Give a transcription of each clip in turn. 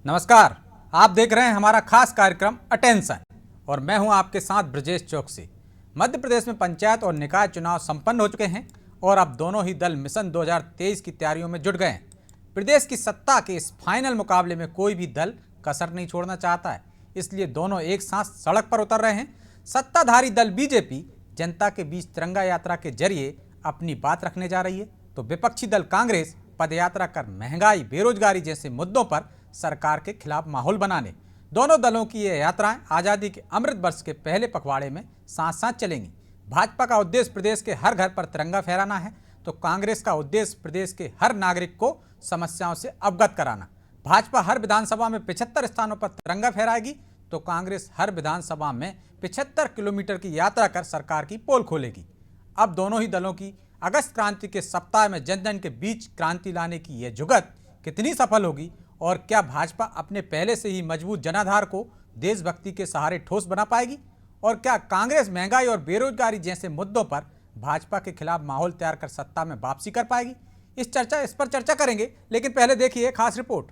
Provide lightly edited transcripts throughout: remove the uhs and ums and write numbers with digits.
नमस्कार। आप देख रहे हैं हमारा खास कार्यक्रम अटेंशन और मैं हूं आपके साथ ब्रजेश चौकसी। मध्य प्रदेश में पंचायत और निकाय चुनाव संपन्न हो चुके हैं और अब दोनों ही दल मिशन 2023 की तैयारियों में जुट गए हैं। प्रदेश की सत्ता के इस फाइनल मुकाबले में कोई भी दल कसर नहीं छोड़ना चाहता है, इसलिए दोनों एक साथ सड़क पर उतर रहे हैं। सत्ताधारी दल बीजेपी जनता के बीच तिरंगा यात्रा के जरिए अपनी बात रखने जा रही है, तो विपक्षी दल कांग्रेस पदयात्रा कर महंगाई, बेरोजगारी जैसे मुद्दों पर सरकार के खिलाफ माहौल बनाने। दोनों दलों की ये यात्राएं आज़ादी के अमृत वर्ष के पहले पखवाड़े में साथ साथ चलेंगी। भाजपा का उद्देश्य प्रदेश के हर घर पर तिरंगा फहराना है, तो कांग्रेस का उद्देश्य प्रदेश के हर नागरिक को समस्याओं से अवगत कराना। भाजपा हर विधानसभा में 75 स्थानों पर तिरंगा फहराएगी, तो कांग्रेस हर विधानसभा में 75 किलोमीटर की यात्रा कर सरकार की पोल खोलेगी। अब दोनों ही दलों की अगस्त क्रांति के सप्ताह में जन जन के बीच क्रांति लाने की यह जुगत कितनी सफल होगी, और क्या भाजपा अपने पहले से ही मजबूत जनाधार को देशभक्ति के सहारे ठोस बना पाएगी, और क्या कांग्रेस महंगाई और बेरोजगारी जैसे मुद्दों पर भाजपा के खिलाफ माहौल तैयार कर सत्ता में वापसी कर पाएगी? इस पर चर्चा करेंगे, लेकिन पहले देखिए खास रिपोर्ट।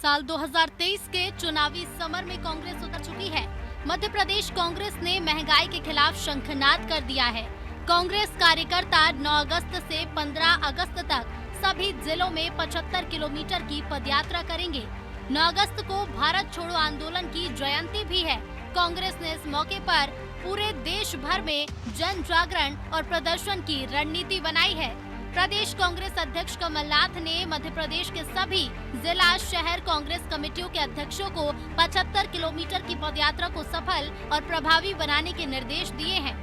साल 2023 के चुनावी समर में कांग्रेस उतर चुकी है। मध्य प्रदेश कांग्रेस ने महंगाई के खिलाफ शंखनाद कर दिया है। कांग्रेस कार्यकर्ता 9 अगस्त से 15 अगस्त तक सभी जिलों में 75 किलोमीटर की पदयात्रा करेंगे। 9 अगस्त को भारत छोड़ो आंदोलन की जयंती भी है। कांग्रेस ने इस मौके पर पूरे देश भर में जन जागरण और प्रदर्शन की रणनीति बनाई है। प्रदेश कांग्रेस अध्यक्ष कमलनाथ ने मध्य प्रदेश के सभी जिला शहर कांग्रेस कमेटियों के अध्यक्षों को 75 किलोमीटर की पदयात्रा को सफल और प्रभावी बनाने के निर्देश दिए हैं।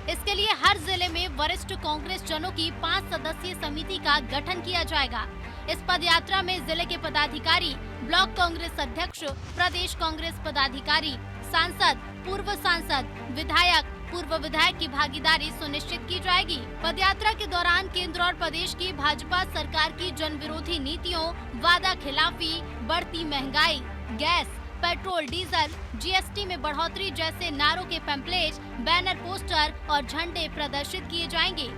इसके लिए हर जिले में वरिष्ठ कांग्रेस जनों की 5 सदस्यीय समिति का गठन किया जाएगा। इस पदयात्रा में जिले के पदाधिकारी, ब्लॉक कांग्रेस अध्यक्ष, प्रदेश कांग्रेस पदाधिकारी, सांसद, पूर्व सांसद, विधायक, पूर्व विधायक की भागीदारी सुनिश्चित की जाएगी। पदयात्रा के दौरान केंद्र और प्रदेश की भाजपा सरकार की जन विरोधी नीतियों, वादा खिलाफी, बढ़ती महंगाई, गैस, पेट्रोल, डीजल, जीएसटी में बढ़ोतरी जैसे नारों के पैम्पलेट, बैनर, पोस्टर और झंडे प्रदर्शित किए जाएंगे।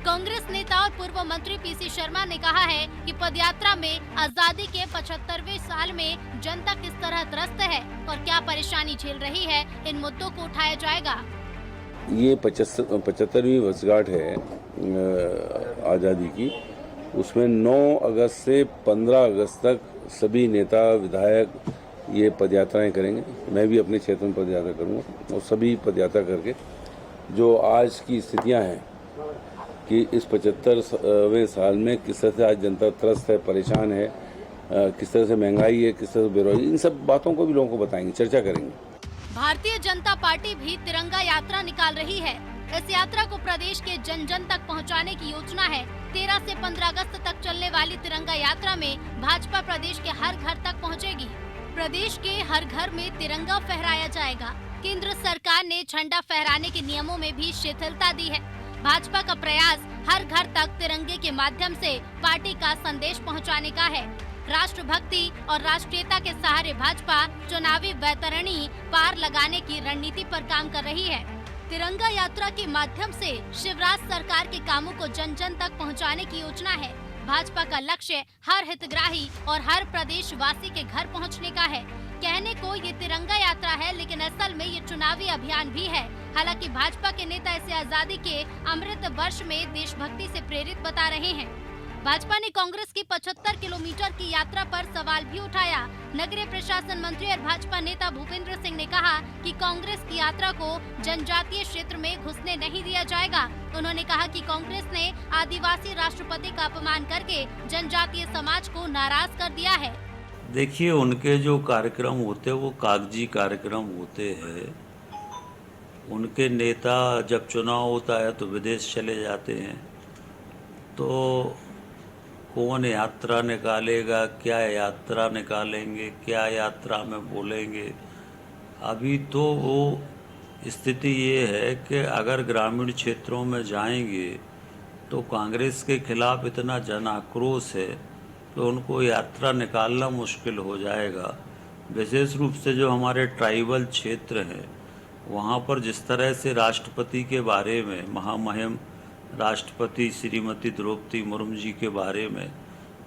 कांग्रेस नेता और पूर्व मंत्री पीसी शर्मा ने कहा है कि पदयात्रा में आजादी के 75वें साल में जनता किस तरह त्रस्त है और क्या परेशानी झेल रही है, इन मुद्दों को उठाया जाएगा। ये 75वीं वर्षगांठ है आज़ादी की। उसमें 9 अगस्त से 15 अगस्त तक सभी नेता, विधायक ये पदयात्राएं करेंगे। मैं भी अपने क्षेत्र में पदयात्रा करूंगा और सभी पदयात्रा करके जो आज की स्थितियां हैं कि इस 75वें साल में किस तरह से आज जनता त्रस्त है, परेशान है, किस तरह से महंगाई है, किस तरह से बेरोजगारी, इन सब बातों को भी लोगों को बताएंगे, चर्चा करेंगे। भारतीय जनता पार्टी भी तिरंगा यात्रा निकाल रही है। इस यात्रा को प्रदेश के जन जन तक पहुंचाने की योजना है। 13 से 15 अगस्त तक चलने वाली तिरंगा यात्रा में भाजपा प्रदेश के हर घर तक पहुंचेगी। प्रदेश के हर घर में तिरंगा फहराया जाएगा। केंद्र सरकार ने झंडा फहराने के नियमों में भी शिथिलता दी है। भाजपा का प्रयास हर घर तक तिरंगे के माध्यम से पार्टी का संदेश पहुँचाने का है। राष्ट्रभक्ति और राष्ट्रीयता के सहारे भाजपा चुनावी वैतरणी पार लगाने की रणनीति पर काम कर रही है। तिरंगा यात्रा के माध्यम से शिवराज सरकार के कामों को जन जन तक पहुंचाने की योजना है। भाजपा का लक्ष्य हर हितग्राही और हर प्रदेशवासी के घर पहुंचने का है। कहने को ये तिरंगा यात्रा है, लेकिन असल में ये चुनावी अभियान भी है। हालांकि भाजपा के नेता इसे आजादी के अमृत वर्ष में देशभक्ति से प्रेरित बता रहे हैं। भाजपा ने कांग्रेस की 75 किलोमीटर की यात्रा पर सवाल भी उठाया। नगरीय प्रशासन मंत्री और भाजपा नेता भूपेंद्र सिंह ने कहा कि कांग्रेस की यात्रा को जनजातीय क्षेत्र में घुसने नहीं दिया जाएगा। उन्होंने कहा कि कांग्रेस ने आदिवासी राष्ट्रपति का अपमान करके जनजातीय समाज को नाराज कर दिया है। देखिए, उनके जो कार्यक्रम होते हैं वो कागजी कार्यक्रम होते हैं। उनके नेता जब चुनाव होता है तो विदेश चले जाते हैं, तो कौन यात्रा निकालेगा, क्या यात्रा निकालेंगे, क्या यात्रा में बोलेंगे। अभी तो वो स्थिति ये है कि अगर ग्रामीण क्षेत्रों में जाएंगे तो कांग्रेस के खिलाफ इतना जन आक्रोश है तो उनको यात्रा निकालना मुश्किल हो जाएगा। विशेष रूप से जो हमारे ट्राइबल क्षेत्र हैं वहाँ पर जिस तरह से राष्ट्रपति के बारे में, महामहिम राष्ट्रपति श्रीमती द्रौपदी मुर्मू जी के बारे में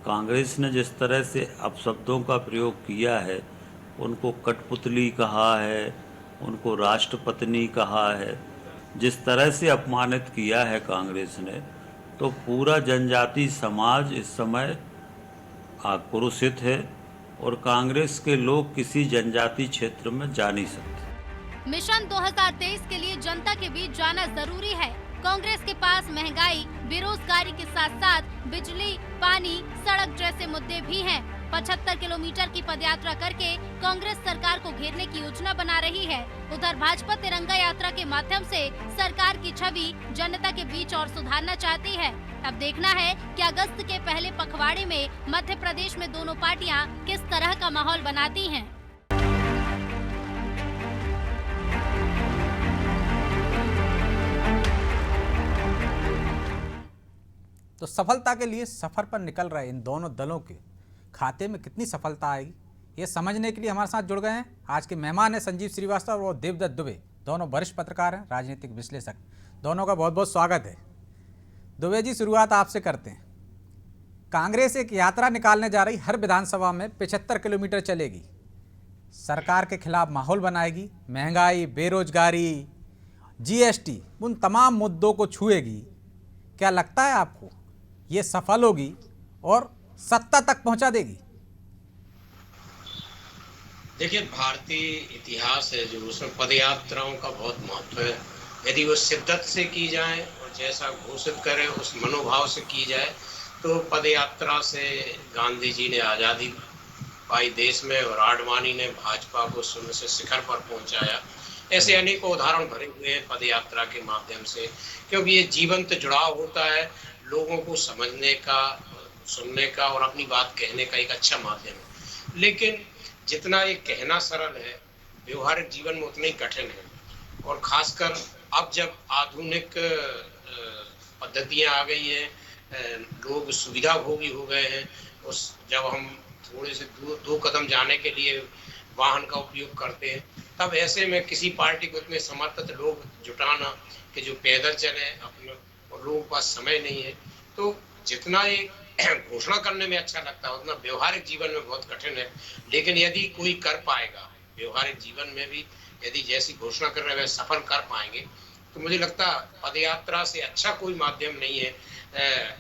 कांग्रेस ने जिस तरह से अपशब्दों का प्रयोग किया है, उनको कठपुतली कहा है, उनको राष्ट्रपत्नी कहा है, जिस तरह से अपमानित किया है कांग्रेस ने, तो पूरा जनजाति समाज इस समय आक्रोशित है और कांग्रेस के लोग किसी जनजाति क्षेत्र में जा नहीं सकते। मिशन 2023 के लिए जनता के बीच जाना जरूरी है। कांग्रेस के पास महंगाई, बेरोजगारी के साथ साथ बिजली, पानी, सड़क जैसे मुद्दे भी हैं। 75 किलोमीटर की पदयात्रा करके कांग्रेस सरकार को घेरने की योजना बना रही है। उधर भाजपा तिरंगा यात्रा के माध्यम से सरकार की छवि जनता के बीच और सुधारना चाहती है। अब देखना है कि अगस्त के पहले पखवाड़े में मध्य प्रदेश में दोनों पार्टियां किस तरह का माहौल बनाती हैं। तो सफलता के लिए सफर पर निकल रहे इन दोनों दलों के खाते में कितनी सफलता आएगी, ये समझने के लिए हमारे साथ जुड़ गए हैं आज के मेहमान हैं संजीव श्रीवास्तव और देवदत्त दुबे। दोनों वरिष्ठ पत्रकार हैं, राजनीतिक विश्लेषक। दोनों का बहुत बहुत स्वागत है। दुबे जी, शुरुआत आपसे करते हैं। कांग्रेस एक यात्रा निकालने जा रही, हर विधानसभा में 75 किलोमीटर चलेगी, सरकार के खिलाफ माहौल बनाएगी, महंगाई, बेरोजगारी, जीएसटी, उन तमाम मुद्दों को छुएगी। क्या लगता है आपको ये सफल होगी और सत्ता तक पहुंचा देगी? देखिए, भारतीय इतिहास है जो उसमें पदयात्राओं का बहुत महत्व है। यदि वो शिद्दत से की जाए और जैसा घोषित करे उस मनोभाव से की जाए तो पदयात्रा से गांधी जी ने आज़ादी पाई देश में और आडवाणी ने भाजपा को शून्य से शिखर पर पहुंचाया। ऐसे अनेकों उदाहरण भरे हुए हैं पदयात्रा के माध्यम से, क्योंकि ये जीवंत जुड़ाव होता है, लोगों को समझने का, सुनने का और अपनी बात कहने का एक अच्छा माध्यम है। लेकिन जितना ये कहना सरल है, व्यवहारिक जीवन में उतना ही कठिन है। और खासकर अब जब आधुनिक पद्धतियां आ गई हैं, लोग सुविधा भोगी हो गए हैं, जब हम थोड़े से दो कदम जाने के लिए वाहन का उपयोग करते हैं, तब ऐसे में किसी पार्टी को इतने समर्पित लोग जुटाना कि जो पैदल चले अपने, और लोगों के पास समय नहीं है, तो जितना ये घोषणा करने में अच्छा लगता है उतना व्यवहारिक जीवन में बहुत कठिन है। लेकिन यदि कोई कर पाएगा व्यवहारिक जीवन में भी, यदि जैसी घोषणा कर रहे हैं सफल कर पाएंगे, तो मुझे लगता है पदयात्रा से अच्छा कोई माध्यम नहीं है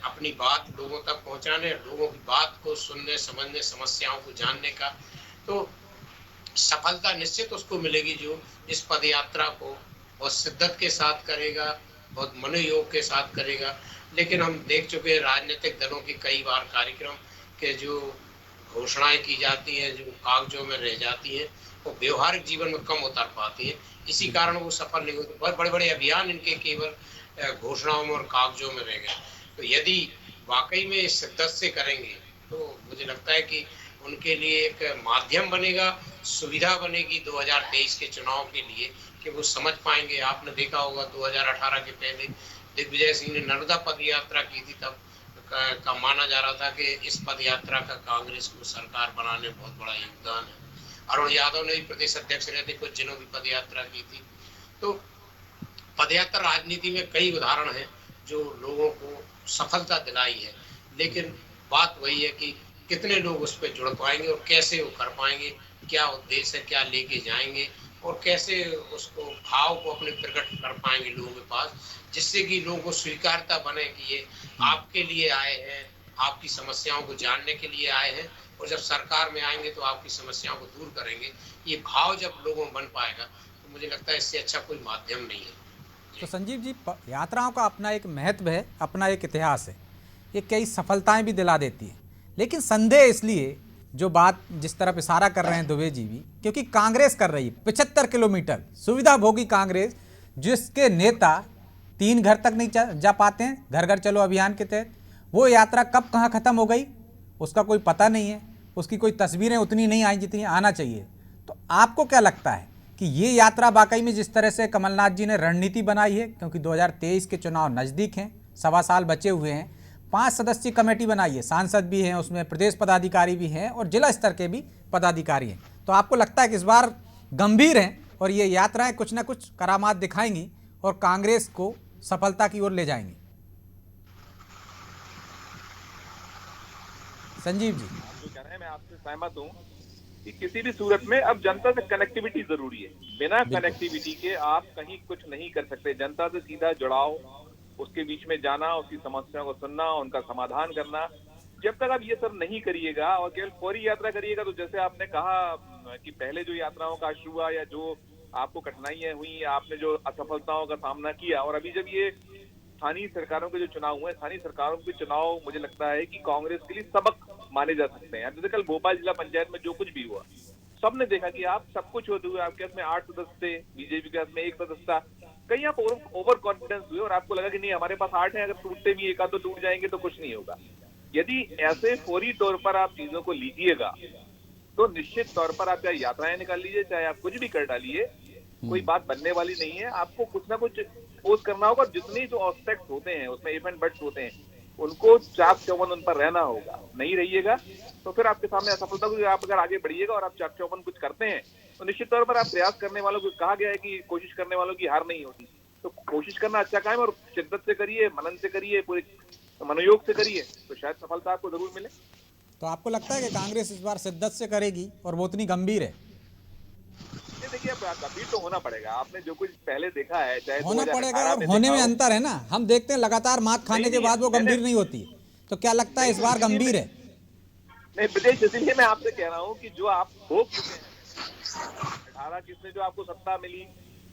अपनी बात लोगों तक पहुंचाने, लोगों की बात को सुनने, समझने, समस्याओं को जानने का। तो सफलता निश्चित उसको मिलेगी जो इस पदयात्रा को बहुत शिद्दत के साथ करेगा, बहुत मनोयोग के साथ करेगा। लेकिन हम देख चुके हैं राजनीतिक दलों की कई बार कार्यक्रम के जो घोषणाएं की जाती हैं, जो कागजों में रह जाती हैं, वो व्यवहारिक जीवन में कम उतर पाती है। इसी कारण वो सफल नहीं होते। बहुत बड़े बड़े अभियान इनके केवल घोषणाओं में और कागजों में रह गए। तो यदि वाकई में शिद्दत से करेंगे तो मुझे लगता है कि उनके लिए एक माध्यम बनेगा, सुविधा बनेगी 2023 के चुनाव के लिए, कि वो समझ पाएंगे। आपने देखा होगा 2018 के पहले दिग्विजय सिंह ने नर्मदा पद यात्रा की थी, तब का माना जा रहा था कि इस पद यात्रा का कांग्रेस को सरकार बनाने में बहुत बड़ा योगदान है। अरुण यादव ने भी प्रदेश अध्यक्ष रहते कुछ दिनों की पद यात्रा की थी। तो पदयात्रा राजनीति में कई उदाहरण हैं जो लोगों को सफलता दिलाई है, लेकिन बात वही है कि कितने लोग उस पर जुड़ पाएंगे और कैसे वो कर पाएंगे, क्या उद्देश्य है, क्या लेके जाएंगे और कैसे उसको भाव को अपने प्रकट कर पाएंगे लोगों के पास, जिससे कि लोगों को स्वीकारता बने कि ये आपके लिए आए हैं, आपकी समस्याओं को जानने के लिए आए हैं और जब सरकार में आएंगे तो आपकी समस्याओं को दूर करेंगे। ये भाव जब लोगों में बन पाएगा तो मुझे लगता है इससे अच्छा कोई माध्यम नहीं है। तो संजीव जी, यात्राओं का अपना एक महत्व है, अपना एक इतिहास है, ये कई सफलताएं भी दिला देती है। लेकिन संदेह इसलिए जो बात जिस तरफ इशारा कर रहे हैं दुबे जी भी, क्योंकि कांग्रेस कर रही है 75 किलोमीटर सुविधा भोगी कांग्रेस, जिसके नेता 3 घर तक नहीं जा पाते हैं घर घर चलो अभियान के तहत। वो यात्रा कब कहाँ ख़त्म हो गई उसका कोई पता नहीं है, उसकी कोई तस्वीरें उतनी नहीं आई जितनी आना चाहिए। तो आपको क्या लगता है कि ये यात्रा वाकई में जिस तरह से कमलनाथ जी ने रणनीति बनाई है, क्योंकि 2023 के चुनाव नज़दीक हैं, 1.25 साल बचे हुए हैं, 5 सदस्यीय कमेटी बनाई है, सांसद भी हैं उसमें, प्रदेश पदाधिकारी भी हैं और जिला स्तर के भी पदाधिकारी हैं, तो आपको लगता है कि इस बार गंभीर हैं और ये यात्राएं कुछ ना कुछ करामात दिखाएंगी और कांग्रेस को सफलता की ओर ले जाएंगी। संजीव जी, जो कह रहे हैं मैं आपसे सहमत हूँ कि किसी भी सूरत में अब जनता से कनेक्टिविटी जरूरी है। बिना कनेक्टिविटी के आप कहीं कुछ नहीं कर सकते। जनता से सीधा जुड़ाव, उसके बीच में जाना, उसकी समस्याओं को सुनना, उनका समाधान करना, जब तक आप ये सब नहीं करिएगा और केवल फौरी यात्रा करिएगा, तो जैसे आपने कहा कि पहले जो यात्राओं का शुरू हुआ या जो आपको कठिनाइयां हुई, आपने जो असफलताओं का सामना किया, और अभी जब ये स्थानीय सरकारों के जो चुनाव हुए, स्थानीय सरकारों के चुनाव मुझे लगता है कि कांग्रेस के लिए सबक माने जा सकते हैं। जैसे कल भोपाल जिला पंचायत में जो कुछ भी हुआ, सबने देखा कि आप सब कुछ होते हुए आपके हाथ में 8 सदस्य थे, बीजेपी के हाथ में 1 सदस्य था। कहीं आप ओवर कॉन्फिडेंस हुए और आपको लगा कि नहीं हमारे पास 8 है, अगर टूटते भी एक आध तो टूट जाएंगे तो कुछ नहीं होगा। यदि ऐसे फौरी तौर पर आप चीजों को लीजिएगा तो निश्चित तौर पर आप चाहे यात्राएं निकाल लीजिए, चाहे आप कुछ भी कर डालिए, कोई बात बनने वाली नहीं है। आपको कुछ ना कुछ पोस्ट करना होगा। जितने जो ऑस्पेक्ट्स होते हैं उसमें इफ एंड बट्स होते हैं, उनको चाक चौबंद उन पर रहना होगा। नहीं रहिएगा तो फिर आपके सामने असफलता होगी। आप अगर आगे बढ़िएगा और आप चाक चौबंद कुछ करते हैं तो निश्चित तौर पर आप प्रयास करने वालों को, कहा गया है कि कोशिश करने वालों की हार नहीं होती, तो कोशिश करना अच्छा काम है और शिद्दत से करिए, मनन से करिए, पूरे मनोयोग से करिए, तो शायद सफलता आपको जरूर मिले। तो आपको लगता है कि कांग्रेस इस बार शिद्दत से करेगी और वो उतनी गंभीर है? देखिए, गंभीर तो होना पड़ेगा। आपने जो कुछ पहले देखा है, चाहे होना पड़ेगा और होने में अंतर है ना। हम देखते हैं लगातार मात खाने के बाद वो गंभीर नहीं होती, तो क्या लगता है इस बार गंभीर है? नहीं ब्रजेश, इसलिए मैं आपसे कह रहा हूँ कि जो आप भोग चुके हैं 18 किसने जो आपको सत्ता मिली,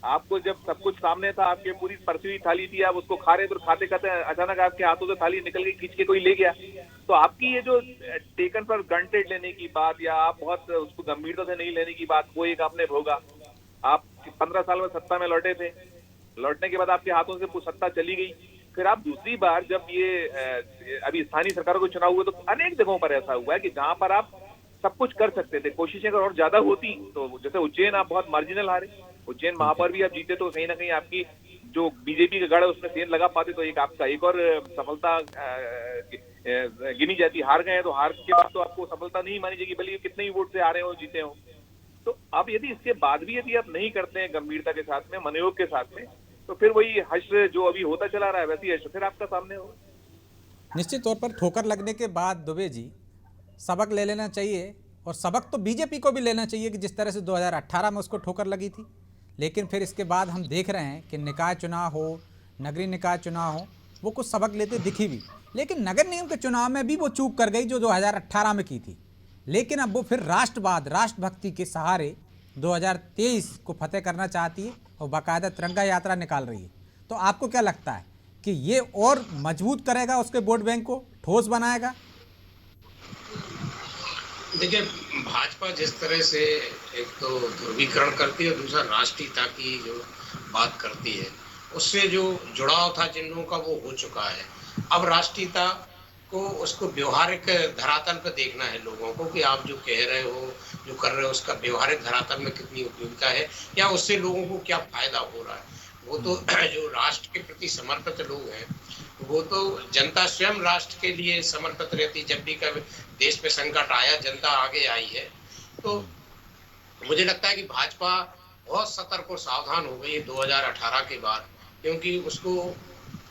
आपको जब सब कुछ सामने था, आपके पूरी परसी हुई थाली थी, आप उसको खा रहे थे, खाते खाते अचानक आपके हाथों से थाली निकल गई, खींच के कोई ले गया, तो आपकी ये जो टेकन फॉर ग्रांटेड लेने की बात या आप बहुत उसको गंभीरता से नहीं लेने की बात, वो एक आपने भोगा। आप 15 साल में सत्ता में लौटे थे, लौटने के बाद आपके हाथों से सत्ता चली गई। फिर आप दूसरी बार जब ये अभी स्थानीय सरकारों के चुनाव हुए तो अनेक जगहों पर ऐसा हुआ है कि जहां पर आप सब कुछ कर सकते थे, कोशिशें अगर और ज्यादा होती, तो जैसे उज्जैन आप बहुत मार्जिनल हारे, उज्जैन महापौर भी आप जीते तो कहीं ना कहीं आपकी जो बीजेपी का गढ़ है उसमें सेंध लगा पाते तो एक आपका एक और सफलता गिनी जाती। हार गए हैं तो हार के बाद तो आपको सफलता नहीं मानी जाएगी, भले कितने ही वोट से हारे हो जीते हो। तो अब यदि इसके बाद भी यदि आप नहीं करते हैं गंभीरता के साथ में, मनोयोग के साथ में, तो फिर वही हश्र जो अभी होता चला रहा है वैसी हश्र फिर आपका सामने होगा। निश्चित तौर पर ठोकर लगने के बाद दुबे जी सबक ले लेना चाहिए, और सबक तो बीजेपी को भी लेना चाहिए कि जिस तरह से 2018 में उसको ठोकर लगी थी। लेकिन फिर इसके बाद हम देख रहे हैं कि निकाय चुनाव हो, नगरीय निकाय चुनाव हो, वो कुछ सबक लेते दिखी भी, लेकिन नगर निगम के चुनाव में भी वो चूक कर गई जो 2018 में की थी। लेकिन अब वो फिर राष्ट्रवाद, राष्ट्रभक्ति के सहारे 2023 को फतेह करना चाहती है और बाकायदा तिरंगा यात्रा निकाल रही है। तो आपको क्या लगता है कि ये और मजबूत करेगा उसके वोट बैंक को, ठोस बनाएगा? देखिए, भाजपा जिस तरह से एक तो ध्रुवीकरण करती है और दूसरा राष्ट्रीयता की जो बात करती है, उससे जो जुड़ाव था जिन लोगों का वो हो चुका है। अब राष्ट्रीयता को, उसको व्यवहारिक धरातल पर देखना है लोगों को कि आप जो कह रहे हो, जो कर रहे हो, उसका व्यवहारिक धरातल में कितनी उपयोगिता है या उससे लोगों को क्या फायदा हो रहा है। वो तो जो राष्ट्र के प्रति समर्पित लोग हैं, वो तो जनता स्वयं राष्ट्र के लिए समर्पित रहती। जब भी कभी देश पे संकट आया, जनता आगे आई है। तो मुझे लगता है कि भाजपा बहुत सतर्क और सावधान हो गई है 2018 के बाद, क्योंकि उसको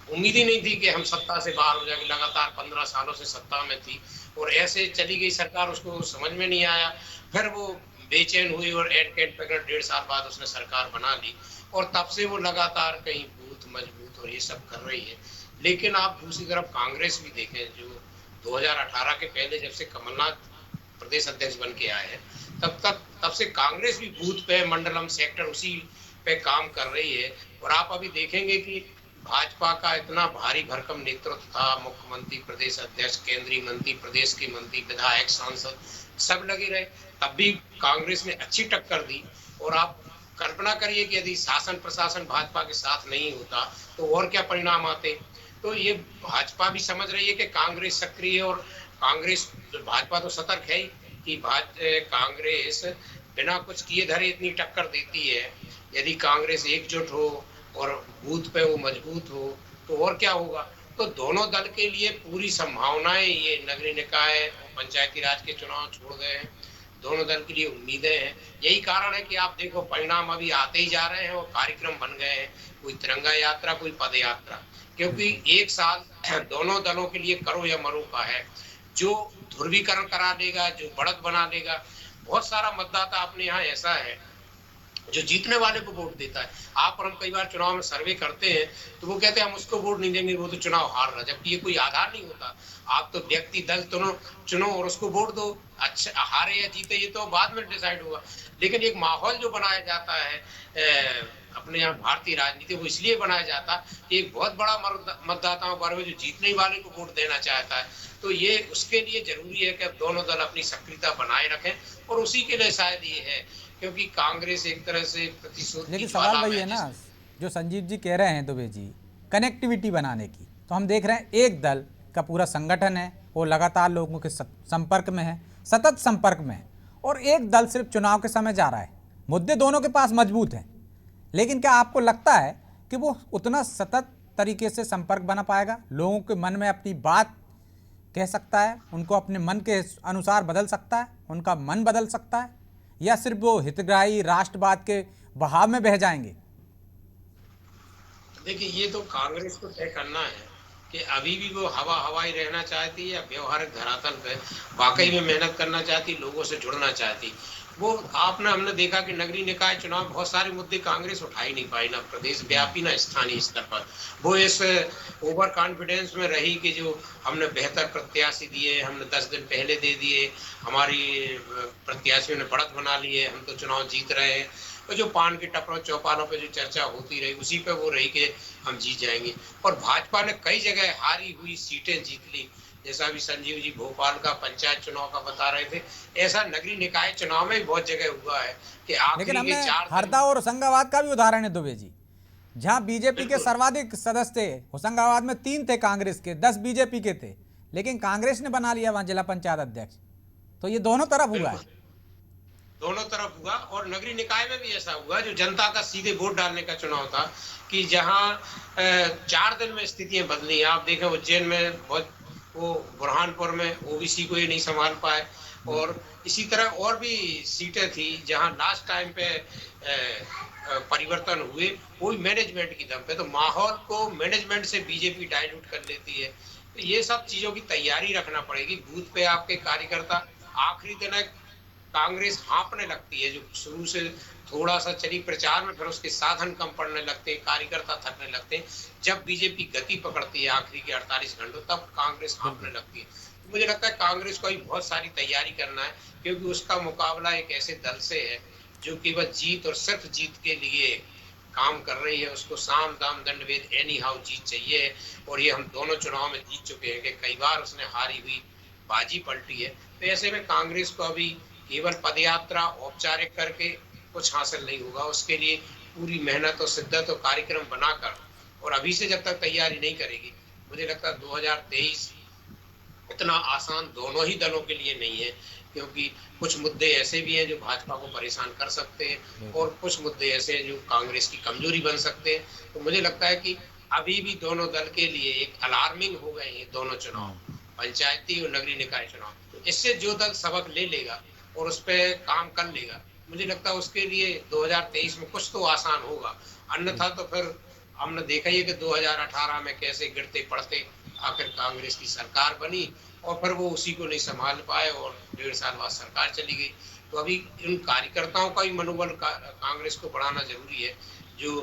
उम्मीद ही नहीं थी कि हम सत्ता से बाहर हो जाएंगे। लगातार 15 सालों से सत्ता में थी और ऐसे चली गई सरकार, उसको समझ में नहीं आया। फिर वो बेचैन हुई और एट पकड़ 1.5 साल बाद उसने सरकार बना ली और तब से वो लगातार कहीं बूथ मजबूत और ये सब कर रही है। लेकिन आप दूसरी तरफ कांग्रेस भी देखें, जो 2018 के पहले जब से कमलनाथ प्रदेश अध्यक्ष बन के आए हैं, तब से कांग्रेस भी बूथ पे, मंडलम, सेक्टर उसी पे काम कर रही है। और आप अभी देखेंगे कि भाजपा का इतना भारी भरकम नेतृत्व था, मुख्यमंत्री, प्रदेश अध्यक्ष, केंद्रीय मंत्री, प्रदेश के मंत्री, विधायक, सांसद सब लगे रहे, तब भी कांग्रेस ने अच्छी टक्कर दी। और आप कल्पना करिए कि यदि शासन प्रशासन भाजपा के साथ नहीं होता तो और क्या परिणाम आते। तो ये भाजपा भी समझ रही है कि कांग्रेस सक्रिय, और कांग्रेस, भाजपा तो सतर्क है ही कि कांग्रेस बिना कुछ किए धरे इतनी टक्कर देती है। यदि कांग्रेस एकजुट हो और बूथ पे वो मजबूत हो तो और क्या होगा। तो दोनों दल के लिए पूरी संभावनाएं, ये नगरीय निकाय और पंचायती राज के चुनाव छोड़ गए हैं, दोनों दल के लिए उम्मीदें हैं। यही कारण है कि आप देखो परिणाम अभी आते ही जा रहे हैं और कार्यक्रम बन गए हैं, कोई तिरंगा यात्रा, कोई पद यात्रा, क्योंकि एक साल दोनों दलों के लिए करो या मरो का है। जो ध्रुवीकरण करा देगा, जो बढ़त बना देगा। बहुत सारा मतदाता अपने यहाँ ऐसा है जो जीतने वाले को वोट देता है। आप और हम कई बार चुनाव में सर्वे करते हैं तो वो कहते हैं हम उसको वोट नहीं देंगे, वो तो चुनाव हार रहा, जबकि ये कोई आधार नहीं होता। आप तो व्यक्ति दल चुनो और उसको वोट दो, अच्छा हारे या जीते ये तो बाद में डिसाइड होगा। लेकिन एक माहौल जो बनाया जाता है अपने यहाँ भारतीय राजनीति, वो इसलिए बनाया जाता है कि एक बहुत बड़ा मतदाताओं वर्ग जो जीतने वाले को वोट देना चाहता है। तो ये उसके लिए जरूरी है कि अब दोनों दल अपनी सक्रियता बनाए रखें, और उसी के लिए शायद ये है क्योंकि कांग्रेस एक तरह से प्रतिशोध। लेकिन सवाल वही है ना जो संजीव जी कह रहे हैं दुबे जी, कनेक्टिविटी बनाने की। तो हम देख रहे हैं एक दल का पूरा संगठन है, वो लगातार लोगों के संपर्क में है, सतत संपर्क में है, और एक दल सिर्फ चुनाव के समय जा रहा है। मुद्दे दोनों के पास मजबूत हैं, लेकिन क्या आपको लगता है कि वो उतना सतत तरीके से संपर्क बना पाएगा, लोगों के मन में अपनी बात कह सकता है, उनको अपने मन के अनुसार बदल सकता है, उनका मन बदल सकता है, या सिर्फ वो हितग्राही राष्ट्रवाद के बहाव में बह जाएंगे? देखिए ये तो कांग्रेस को तय करना है कि अभी भी वो हवाई रहना चाहती है या व्यवहारिक धरातल पे वाकई में मेहनत करना चाहती, लोगों से जुड़ना चाहती। वो हमने देखा कि नगरीय निकाय चुनाव बहुत सारे मुद्दे कांग्रेस उठा ही नहीं पाई, ना प्रदेश व्यापी ना स्थानीय स्तर पर। वो इस ओवर कॉन्फिडेंस में रही कि जो हमने बेहतर प्रत्याशी दिए, हमने 10 दिन पहले दे दिए, हमारी प्रत्याशियों ने बढ़त बना ली है, हम तो चुनाव जीत रहे हैं। और जो पान के टपरों चौपालों पे जो चर्चा होती रही, उसी पे वो रही कि हम जीत जाएंगे। और भाजपा ने कई जगह हारी हुई सीटें जीत ली, जैसा भी संजीव जी भोपाल का पंचायत चुनाव का बता रहे थे, ऐसा नगरीय निकाय चुनाव में बहुत जगह हुआ है कि लेकिन हमने हरदा और होशंगाबाद का भी उदाहरण है दुबे जी, जहां बीजेपी के सर्वाधिक सदस्य थे। होशंगाबाद में 3 थे कांग्रेस के, 10 बीजेपी के थे, लेकिन कांग्रेस ने बना लिया वहां जिला पंचायत अध्यक्ष। तो ये दोनों तरफ हुआ है, दोनों तरफ हुआ। और नगरीय निकाय में भी ऐसा हुआ जो जनता का सीधे वोट डालने का चुनाव था कि जहां 4 दिन में स्थितियां बदली। आप देखें उज्जैन में बहुत, वो बुरहानपुर में ओबीसी को ही नहीं संभाल पाए, और इसी तरह और भी सीटें थी जहां लास्ट टाइम पे परिवर्तन हुए, वो भी मैनेजमेंट की दम पे। तो माहौल को मैनेजमेंट से बीजेपी डाइल्यूट कर लेती है। तो ये सब चीजों की तैयारी रखना पड़ेगी। बूथ पे आपके कार्यकर्ता आखिरी दिन कांग्रेस हाँपने लगती है, जो शुरू से थोड़ा सा चली प्रचार में, फिर उसके साधन कम पड़ने लगते हैं, कार्यकर्ता थकने लगते हैं। जब बीजेपी गति पकड़ती है आखिरी के 48 घंटों, तब कांग्रेस हाँपने लगती है। तो मुझे लगता है कांग्रेस को भी बहुत सारी तैयारी करना है, क्योंकि उसका मुकाबला एक ऐसे दल से है जो केवल जीत और सिर्फ जीत के लिए काम कर रही है। उसको साम दाम दंड भेद एनी हाउ जीत चाहिए, और ये हम दोनों चुनाव में जीत चुके हैं कि कई बार उसने हारी हुई बाजी पलटी है। तो ऐसे में कांग्रेस को अभी केवल पदयात्रा औपचारिक करके कुछ हासिल नहीं होगा। उसके लिए पूरी मेहनत और शिद्दत और कार्यक्रम बनाकर, और अभी से जब तक तैयारी नहीं करेगी, मुझे लगता है 2023 इतना आसान दोनों ही दलों के लिए नहीं है, क्योंकि कुछ मुद्दे ऐसे भी हैं जो भाजपा को परेशान कर सकते हैं, और कुछ मुद्दे ऐसे हैं जो कांग्रेस की कमजोरी बन सकते हैं। तो मुझे लगता है कि अभी भी दोनों दल के लिए एक अलार्मिंग हो गए हैं दोनों चुनाव, पंचायती और नगरीय निकाय चुनाव। तो इससे जो दल सबक ले लेगा और उस पर काम कर लेगा, मुझे लगता है उसके लिए 2023 में कुछ तो आसान होगा। अन्यथा तो फिर हमने देखा ही है कि 2018 में कैसे गिरते पड़ते आखिर कांग्रेस की सरकार बनी, और फिर वो उसी को नहीं संभाल पाए और 1.5 साल बाद सरकार चली गई। तो अभी इन कार्यकर्ताओं का ही मनोबल कांग्रेस को बढ़ाना जरूरी है, जो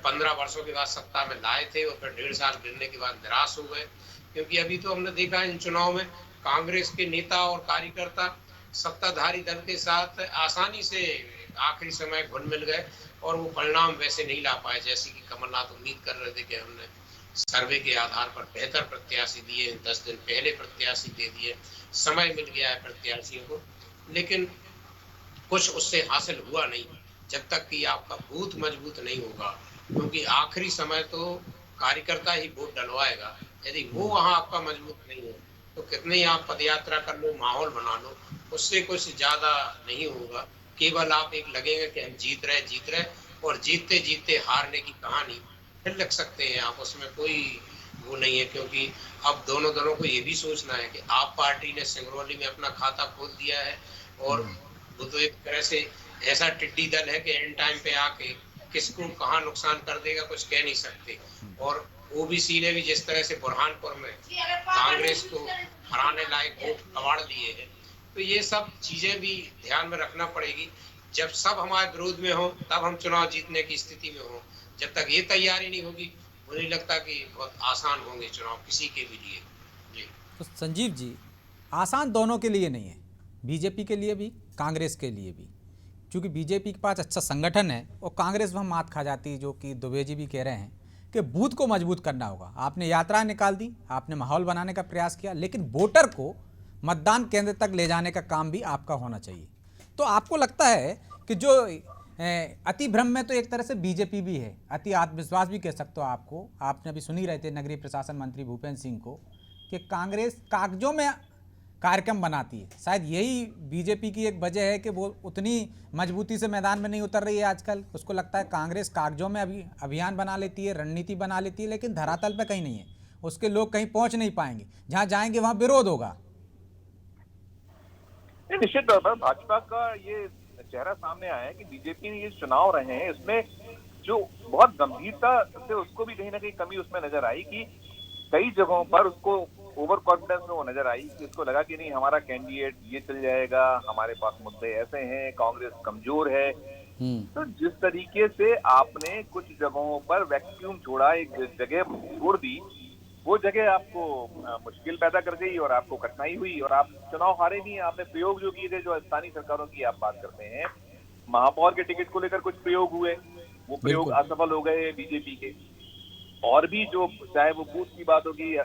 15 वर्षों के बाद सत्ता में लाए थे और फिर 1.5 साल गिरने के बाद निराश हो गए। क्योंकि अभी तो हमने देखा इन चुनाव में कांग्रेस के नेता और कार्यकर्ता सत्ताधारी दल के साथ आसानी से आखिरी समय घुल मिल गए, और वो परिणाम वैसे नहीं ला पाए जैसे कि कमलनाथ उम्मीद कर रहे थे कि हमने सर्वे के आधार पर बेहतर प्रत्याशी दिए, 10 दिन पहले प्रत्याशी दे दिए, समय मिल गया है प्रत्याशियों को, लेकिन कुछ उससे हासिल हुआ नहीं जब तक कि आपका बूथ मजबूत नहीं होगा। क्योंकि आखिरी समय तो कार्यकर्ता ही वोट डलवाएगा। यदि वो वहाँ आपका मजबूत नहीं है तो कितने ही आप पदयात्रा कर लो, माहौल बना लो, उससे कुछ ज्यादा नहीं होगा। केवल आप एक लगेगा कि हम जीत रहे, और जीतते जीतते हारने की कहानी फिर लिख सकते हैं आप, उसमें कोई वो नहीं है। क्योंकि अब दोनों दलों को ये भी सोचना है कि आप पार्टी ने सिंगरौली में अपना खाता खोल दिया है, और वो तो एक तरह से ऐसा टिड्डी दल है कि एंड टाइम पे आके किसको कहाँ नुकसान कर देगा कुछ कह नहीं सकते। और ओबीसी ने भी जिस तरह से बुरहानपुर में कांग्रेस को हराने लायक वोट कबाड़ लिए हैं, तो ये सब चीजें भी ध्यान में रखना पड़ेगी। जब सब हमारे विरोध में हो तब हम चुनाव जीतने की स्थिति में हो। जब तक ये तैयारी नहीं होगी, मुझे नहीं लगता कि बहुत आसान होंगे चुनाव किसी के भी लिए। जी तो संजीव जी, आसान दोनों के लिए नहीं है, बीजेपी के लिए भी कांग्रेस के लिए भी, क्योंकि बीजेपी के पास अच्छा संगठन है और कांग्रेस वहाँ मात खा जाती है, जो कि दुबे जी भी कह रहे हैं कि बूथ को मजबूत करना होगा। आपने यात्रा निकाल दी, आपने माहौल बनाने का प्रयास किया, लेकिन वोटर को मतदान केंद्र तक ले जाने का काम भी आपका होना चाहिए। तो आपको लगता है कि जो अति भ्रम में तो एक तरह से बीजेपी भी है, अति आत्मविश्वास भी कह सकते हो आपको। आपने अभी सुन ही रहे थे नगरीय प्रशासन मंत्री भूपेंद्र सिंह को कि कांग्रेस कागजों में कार्यक्रम बनाती है। शायद यही बीजेपी की एक वजह है कि वो उतनी मजबूती से मैदान में नहीं उतर रही है आजकल। उसको लगता है कांग्रेस कागजों में अभी अभियान बना लेती है, रणनीति बना लेती है, लेकिन धरातल पे कहीं नहीं है, उसके लोग कहीं पहुंच नहीं पाएंगे। जहां जाएंगे वहां विरोध होगा। निश्चित तौर पर भाजपा का ये चेहरा सामने आया है कि बीजेपी ने ये चुनाव रहे हैं, इसमें जो बहुत गंभीरता से उसको भी कहीं ना कहीं कमी उसमें नजर आई कि कई जगहों पर उसको ओवर कॉन्फिडेंस में वो नजर आई कि उसको लगा कि नहीं हमारा कैंडिडेट ये चल जाएगा, हमारे पास मुद्दे ऐसे हैं, कांग्रेस कमजोर है। तो जिस तरीके से आपने कुछ जगहों पर वैक्यूम छोड़ा, एक जगह छोड़ दी, वो जगह आपको मुश्किल पैदा कर गई और आपको कठिनाई हुई और आप चुनाव हारे नहीं। आपने प्रयोग जो किए थे, जो स्थानीय सरकारों की आप बात करते हैं, महापौर के टिकट को लेकर कुछ प्रयोग हुए, वो प्रयोग असफल हो गए बीजेपी के। और भी जो चाहे वो बूथ की बात होगी,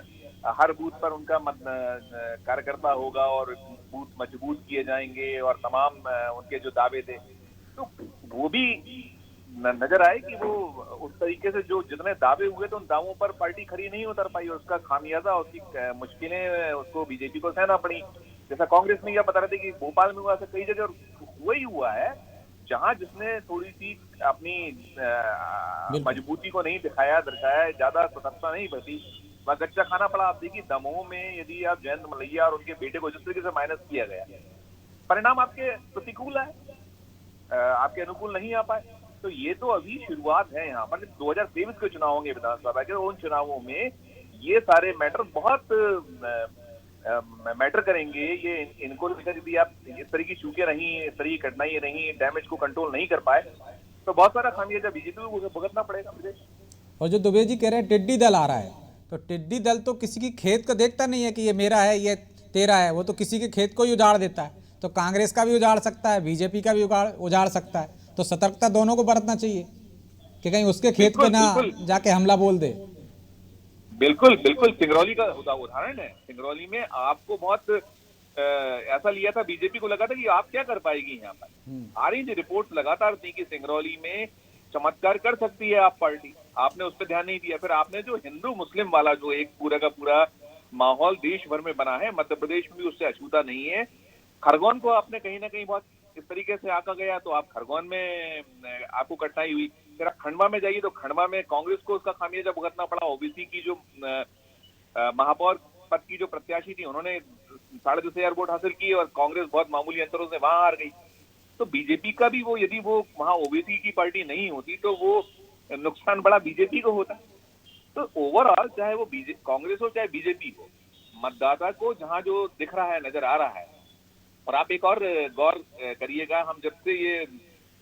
हर बूथ पर उनका कार्यकर्ता होगा और बूथ मजबूत किए जाएंगे और तमाम उनके जो दावे थे, तो वो भी नजर आए कि वो उस तरीके से जो जितने दावे हुए तो उन दावों पर पार्टी खड़ी नहीं उतर पाई और उसका खामियाजा, उसकी मुश्किलें उसको बीजेपी को सहना पड़ी। जैसा कांग्रेस में यह बता रहे थे कि भोपाल में हुआ, ऐसा कई जगह वही हुआ है जहां जिसने थोड़ी सी अपनी मजबूती को नहीं दर्शाया, ज्यादा सतर्कता नहीं बरती, वह कच्चा खाना पड़ा। आप देखिए दमोह में यदि आप जयंत मलैया और उनके बेटे को जिस तरीके से माइनस किया गया, परिणाम आपके प्रतिकूल है, आपके अनुकूल नहीं आ पाए। तो ये तो अभी शुरुआत है। यहाँ पर 2023 के चुनाव होंगे विधानसभा के, उन चुनावों में ये सारे मैटर बहुत मैटर करेंगे। ये इनको लेकर यदि आप इस तरह की चूकें रही, इस तरह की कठिनाई रही, डैमेज को कंट्रोल नहीं कर पाए, तो बहुत सारा खामियाजा बीजेपी को भुगतना पड़ेगा मुझे। और जो दुबे जी कह रहे हैं टिड्डी दल आ रहा है, तो टिड्डी दल तो किसी की खेत को देखता नहीं है कि ये मेरा है, ये तेरा है, वो तो किसी के खेत को ही उजाड़ देता है। तो कांग्रेस का भी उजाड़ सकता है, बीजेपी का भी उजाड़ सकता है। तो सतर्कता दोनों को बरतना चाहिए कि कहीं उसके खेत पे ना जाके हमला बोल दे। बिल्कुल बिल्कुल, सिंगरौली का उदाहरण है। सिंगरौली में आपको बहुत ऐसा लिया था, बीजेपी को लगा था कि आप क्या कर पाएगी। यहाँ पर आ रही थी रिपोर्ट लगातार थी कि सिंगरौली में चमत्कार कर सकती है आप पार्टी, आपने उस पर ध्यान नहीं दिया। फिर आपने जो हिंदू मुस्लिम वाला जो एक पूरा का पूरा माहौल देश भर में बना है, मध्य प्रदेश में भी उससे अछूता नहीं है। खरगोन को आपने कहीं ना कहीं बहुत इस तरीके से आका गया, तो आप खरगोन में आपको कठिनाई हुई। फिर आप खंडवा में जाइए तो खंडवा में कांग्रेस को उसका खामियाजा भुगतना पड़ा। ओबीसी की जो महापौर पद की जो प्रत्याशी थी, उन्होंने 10,500 वोट हासिल किए और कांग्रेस बहुत मामूली अंतरों से वहां हार गई। तो बीजेपी का भी वो, यदि वो वहां ओबीसी की पार्टी नहीं होती तो वो नुकसान बड़ा बीजेपी को होता। तो ओवरऑल चाहे वो कांग्रेस हो चाहे बीजेपी हो, मतदाता को जहां जो दिख रहा है, नजर आ रहा है। और आप एक और गौर करिएगा, हम जब से ये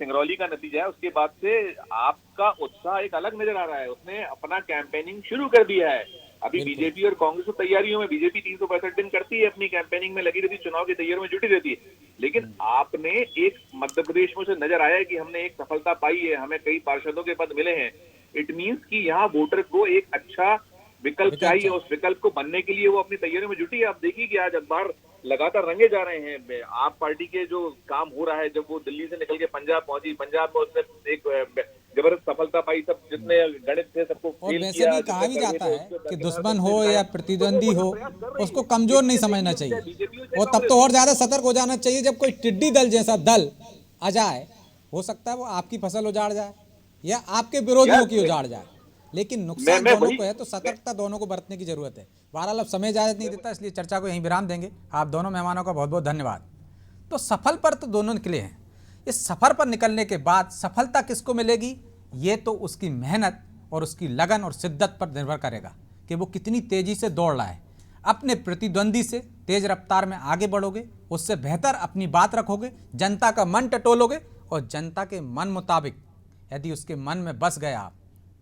सिंगरौली का नतीजा है उसके बाद से आपका उत्साह एक अलग नजर आ रहा है। उसने अपना कैंपेनिंग शुरू कर दिया है। अभी बीजेपी और कांग्रेस की तैयारियों में, बीजेपी 365 दिन करती है, अपनी कैंपेनिंग में लगी रहती है, चुनाव की तैयारियों में जुटी रहती है। लेकिन आपने एक मध्य प्रदेश में से नजर आया है कि हमने एक सफलता पाई है, हमें कई पार्षदों के पद मिले हैं। इट मीन्स कि यहाँ वोटर को एक अच्छा विकल्प चाहिए, उस विकल्प को बनने के लिए वो अपनी तैयारियों में जुटी है। आप देखिए कि आज अखबार लगातार रंगे जा रहे हैं। आप पार्टी के जो काम हो रहा है, जब वो दिल्ली से निकल के पंजाब पहुंची, पंजाब में उसने एक जबरदस्त सफलता पाई, सब जितने गणित थे सबको फेल वैसे किया। भी कहा भी जाता है कि दुश्मन हो या प्रतिद्वंदी हो, उसको कमजोर नहीं समझना चाहिए, और तब तो और ज्यादा सतर्क हो जाना चाहिए जब कोई टिड्डी दल जैसा दल आ जाए। हो सकता है वो आपकी फसल उजाड़ जाए या आपके विरोधियों की उजाड़ जाए, लेकिन नुकसान दोनों को है। तो सतर्कता दोनों को बरतने की जरूरत है। बहरहाल अब समय इजाजत नहीं देता, इसलिए चर्चा को यहीं विराम देंगे। आप दोनों मेहमानों का बहुत बहुत धन्यवाद। तो सफल पर तो दोनों निकले हैं। इस सफ़र पर निकलने के बाद सफलता किसको मिलेगी, ये तो उसकी मेहनत और उसकी लगन और शिद्दत पर निर्भर करेगा कि वो कितनी तेज़ी से दौड़ रहा है। अपने प्रतिद्वंदी से तेज़ रफ्तार में आगे बढ़ोगे, उससे बेहतर अपनी बात रखोगे, जनता का मन टटोलोगे और जनता के मन मुताबिक यदि उसके मन में बस गए आप,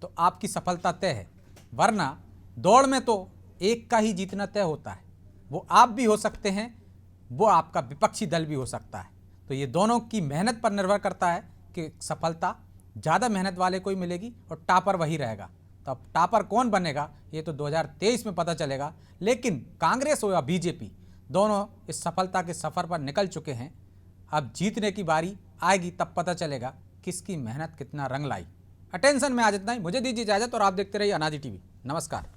तो आपकी सफलता तय है। वरना दौड़ में तो एक का ही जीतना तय होता है। वो आप भी हो सकते हैं, वो आपका विपक्षी दल भी हो सकता है। तो ये दोनों की मेहनत पर निर्भर करता है कि सफलता ज़्यादा मेहनत वाले को ही मिलेगी और टॉपर वही रहेगा। तो अब टॉपर कौन बनेगा ये तो 2023 में पता चलेगा। लेकिन कांग्रेस हो या बीजेपी, दोनों इस सफलता के सफ़र पर निकल चुके हैं। अब जीतने की बारी आएगी तब पता चलेगा किसकी मेहनत कितना रंग लाई। अटेंशन में आज इतना ही। मुझे दीजिए इजाज़त और आप देखते रहिए अनाजी टीवी। नमस्कार।